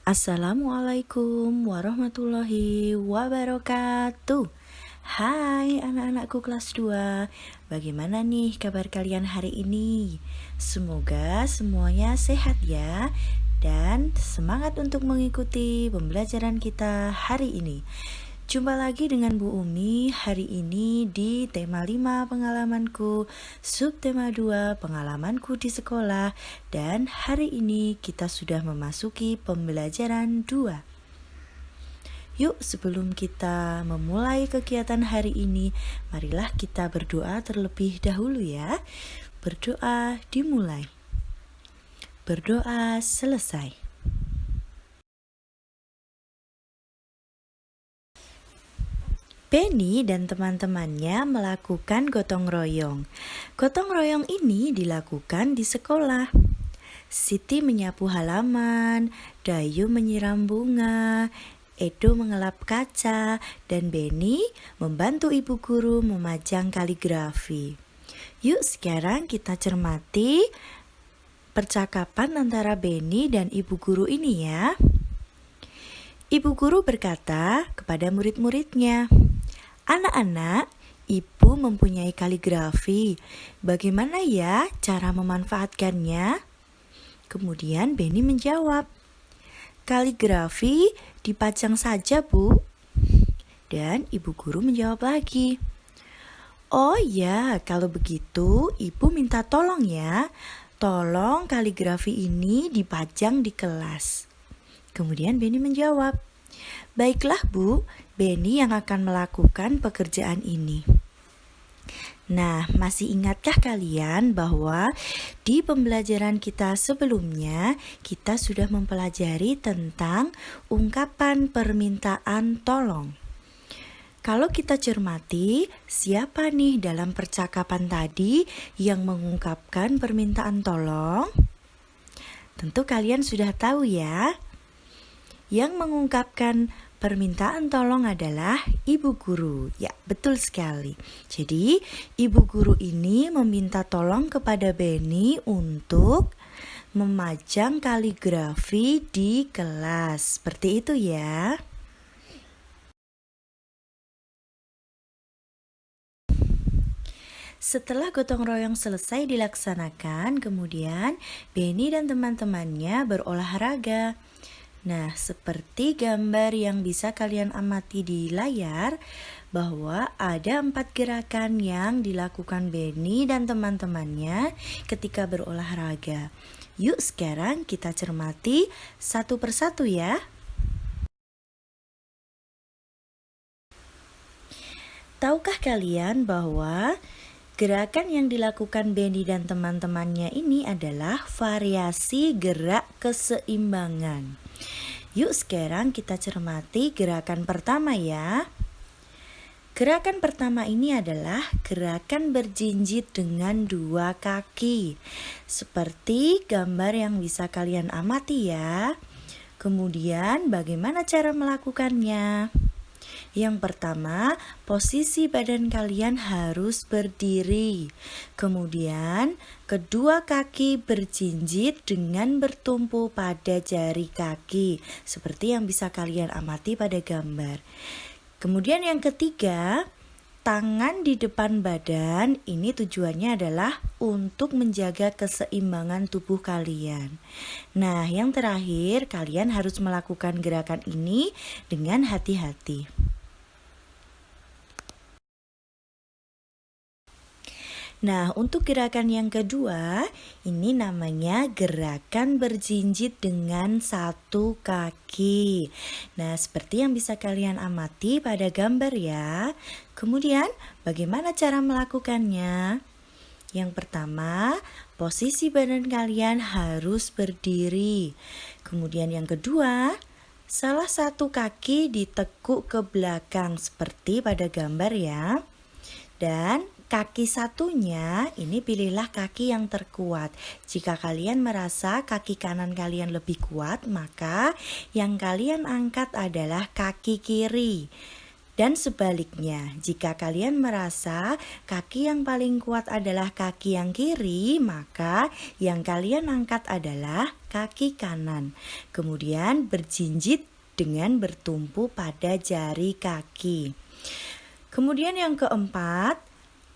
Assalamualaikum warahmatullahi wabarakatuh. Hai anak-anakku kelas 2. Bagaimana nih kabar kalian hari ini? Semoga semuanya sehat ya. Dan semangat untuk mengikuti pembelajaran kita hari ini. Jumpa lagi dengan Bu Umi hari ini di tema 5 pengalamanku, subtema 2 pengalamanku di sekolah, dan hari ini kita sudah memasuki pembelajaran 2. Yuk sebelum kita memulai kegiatan hari ini, marilah kita berdoa terlebih dahulu ya. Berdoa dimulai. Berdoa selesai. Benny dan teman-temannya melakukan gotong royong. Gotong royong ini dilakukan di sekolah. Siti menyapu halaman, Dayu menyiram bunga, Edo mengelap kaca, dan Benny membantu ibu guru memajang kaligrafi. Yuk sekarang kita cermati percakapan antara Benny dan ibu guru ini ya. Ibu guru berkata kepada murid-muridnya, "Anak-anak, ibu mempunyai kaligrafi. Bagaimana ya cara memanfaatkannya?" Kemudian Benny menjawab, "Kaligrafi dipajang saja, Bu." Dan ibu guru menjawab lagi, "Oh ya, kalau begitu ibu minta tolong ya. Tolong kaligrafi ini dipajang di kelas." Kemudian Benny menjawab, "Baiklah Bu, Benny yang akan melakukan pekerjaan ini." Nah, masih ingatkah kalian bahwa di pembelajaran kita sebelumnya kita sudah mempelajari tentang ungkapan permintaan tolong? Kalau kita cermati, siapa nih dalam percakapan tadi yang mengungkapkan permintaan tolong? Tentu kalian sudah tahu ya. Yang mengungkapkan permintaan tolong adalah ibu guru. Ya, betul sekali. Jadi, ibu guru ini meminta tolong kepada Benny untuk memajang kaligrafi di kelas. Seperti itu ya. Setelah gotong royong selesai dilaksanakan, kemudian Benny dan teman-temannya berolahraga. Nah, seperti gambar yang bisa kalian amati di layar, bahwa ada 4 gerakan yang dilakukan Benny dan teman-temannya ketika berolahraga. Yuk sekarang kita cermati satu persatu ya. Tahukah kalian bahwa gerakan yang dilakukan Benny dan teman-temannya ini adalah variasi gerak keseimbangan? Yuk sekarang kita cermati gerakan pertama ya. Gerakan pertama ini adalah gerakan berjinjit dengan 2 kaki. Seperti gambar yang bisa kalian amati ya. Kemudian bagaimana cara melakukannya? Yang pertama, posisi badan kalian harus berdiri. Kemudian, kedua kaki berjinjit dengan bertumpu pada jari kaki, seperti yang bisa kalian amati pada gambar. Kemudian yang ketiga, tangan di depan badan. Ini tujuannya adalah untuk menjaga keseimbangan tubuh kalian. Nah, yang terakhir, kalian harus melakukan gerakan ini dengan hati-hati. Nah, untuk gerakan yang kedua, ini namanya gerakan berjinjit dengan 1 kaki. Nah, seperti yang bisa kalian amati pada gambar ya. Kemudian, bagaimana cara melakukannya? Yang pertama, posisi badan kalian harus berdiri. Kemudian yang kedua, salah satu kaki ditekuk ke belakang seperti pada gambar ya. Dan kaki satunya ini pilihlah kaki yang terkuat. Jika kalian merasa kaki kanan kalian lebih kuat, maka yang kalian angkat adalah kaki kiri. Dan sebaliknya, jika kalian merasa kaki yang paling kuat adalah kaki yang kiri, maka yang kalian angkat adalah kaki kanan. Kemudian berjinjit dengan bertumpu pada jari kaki. Kemudian yang keempat,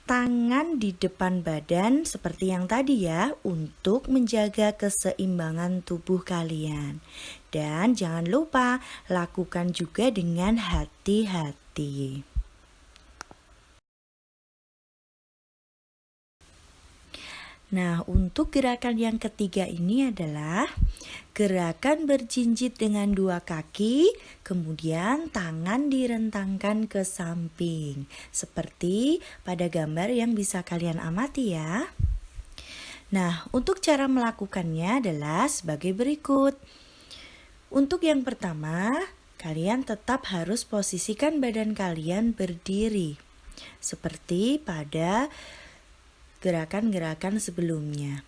tangan di depan badan seperti yang tadi ya, untuk menjaga keseimbangan tubuh kalian. Dan jangan lupa lakukan juga dengan hati-hati. Nah, untuk gerakan yang ketiga ini adalah gerakan berjinjit dengan dua kaki, kemudian tangan direntangkan ke samping. Seperti pada gambar yang bisa kalian amati ya. Nah, untuk cara melakukannya adalah sebagai berikut. Untuk yang pertama, kalian tetap harus posisikan badan kalian berdiri. Seperti pada gerakan-gerakan sebelumnya.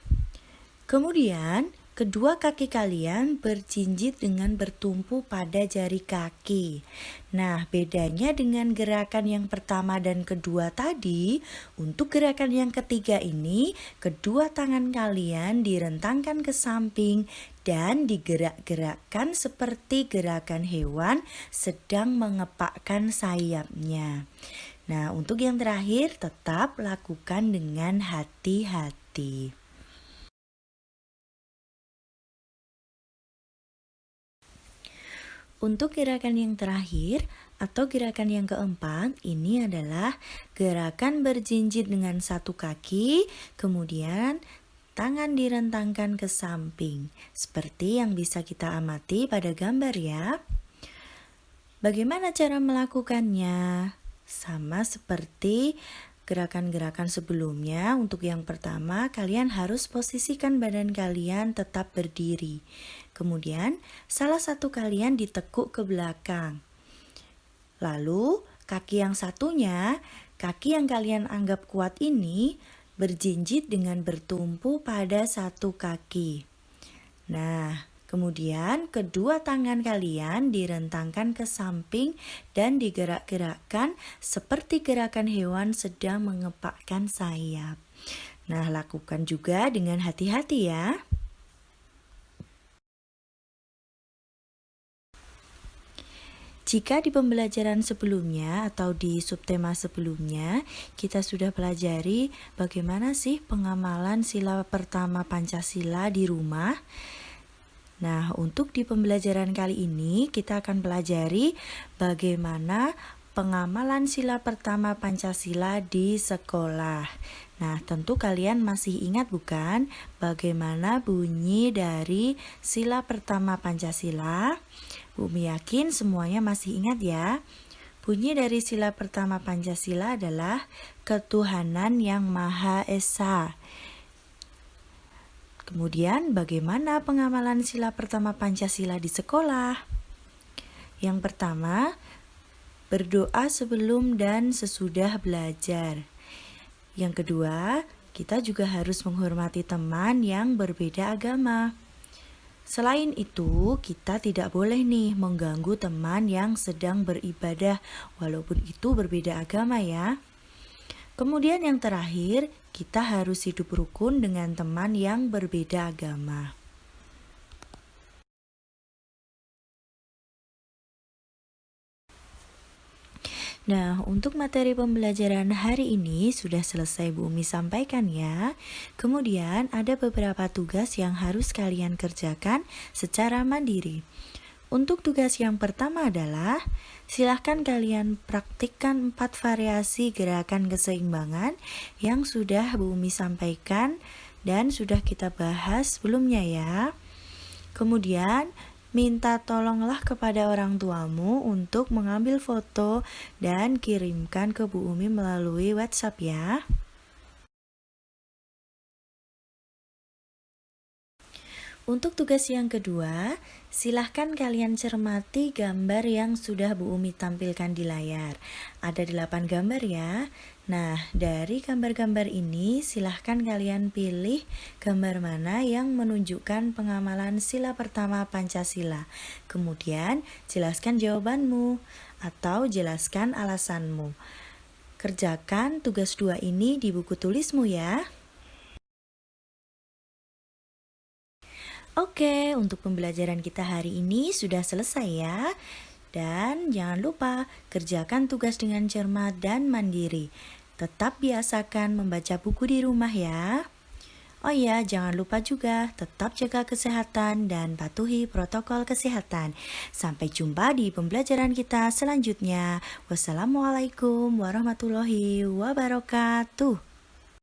Kemudian, kedua kaki kalian berjinjit dengan bertumpu pada jari kaki. Nah, bedanya dengan gerakan yang pertama dan kedua tadi, untuk gerakan yang ketiga ini, kedua tangan kalian direntangkan ke samping dan digerak-gerakkan seperti gerakan hewan sedang mengepakkan sayapnya. Nah, untuk yang terakhir tetap lakukan dengan hati-hati. Untuk gerakan yang terakhir atau gerakan yang keempat, ini adalah gerakan berjinjit dengan satu kaki, kemudian tangan direntangkan ke samping, seperti yang bisa kita amati pada gambar ya. Bagaimana cara melakukannya? Sama seperti gerakan-gerakan sebelumnya. Untuk yang pertama, kalian harus posisikan badan kalian tetap berdiri. Kemudian, salah satu kalian ditekuk ke belakang. Lalu, kaki yang satunya, kaki yang kalian anggap kuat ini, berjinjit dengan bertumpu pada satu kaki. Nah, kemudian kedua tangan kalian direntangkan ke samping dan digerak-gerakkan seperti gerakan hewan sedang mengepakkan sayap. Nah, lakukan juga dengan hati-hati ya. Jika di pembelajaran sebelumnya atau di subtema sebelumnya, kita sudah pelajari bagaimana sih pengamalan sila pertama Pancasila di rumah. Nah, untuk di pembelajaran kali ini kita akan pelajari bagaimana pengamalan sila pertama Pancasila di sekolah. Nah, tentu kalian masih ingat bukan bagaimana bunyi dari sila pertama Pancasila? Bumi yakin semuanya masih ingat ya. Bunyi dari sila pertama Pancasila adalah ketuhanan yang Maha Esa. Kemudian bagaimana pengamalan sila pertama Pancasila di sekolah? Yang pertama, berdoa sebelum dan sesudah belajar. Yang kedua, kita juga harus menghormati teman yang berbeda agama. Selain itu, kita tidak boleh nih mengganggu teman yang sedang beribadah walaupun itu berbeda agama ya. Kemudian yang terakhir, kita harus hidup rukun dengan teman yang berbeda agama. Nah, untuk materi pembelajaran hari ini sudah selesai Bu Umi sampaikan ya. Kemudian ada beberapa tugas yang harus kalian kerjakan secara mandiri. Untuk tugas yang pertama adalah, silahkan kalian praktikkan 4 variasi gerakan keseimbangan yang sudah Bu Umi sampaikan dan sudah kita bahas sebelumnya ya. Kemudian, minta tolonglah kepada orang tuamu untuk mengambil foto dan kirimkan ke Bu Umi melalui WhatsApp ya. Untuk tugas yang kedua, silahkan kalian cermati gambar yang sudah Bu Umi tampilkan di layar. Ada 8 gambar ya. Nah, dari gambar-gambar ini silahkan kalian pilih gambar mana yang menunjukkan pengamalan sila pertama Pancasila. Kemudian, jelaskan jawabanmu. atau jelaskan alasanmu. Kerjakan tugas 2 ini di buku tulismu ya. Oke, untuk pembelajaran kita hari ini sudah selesai ya. Dan jangan lupa kerjakan tugas dengan cermat dan mandiri. Tetap biasakan membaca buku di rumah ya. Oh iya, jangan lupa juga tetap jaga kesehatan dan patuhi protokol kesehatan. Sampai jumpa di pembelajaran kita selanjutnya. Wassalamualaikum warahmatullahi wabarakatuh.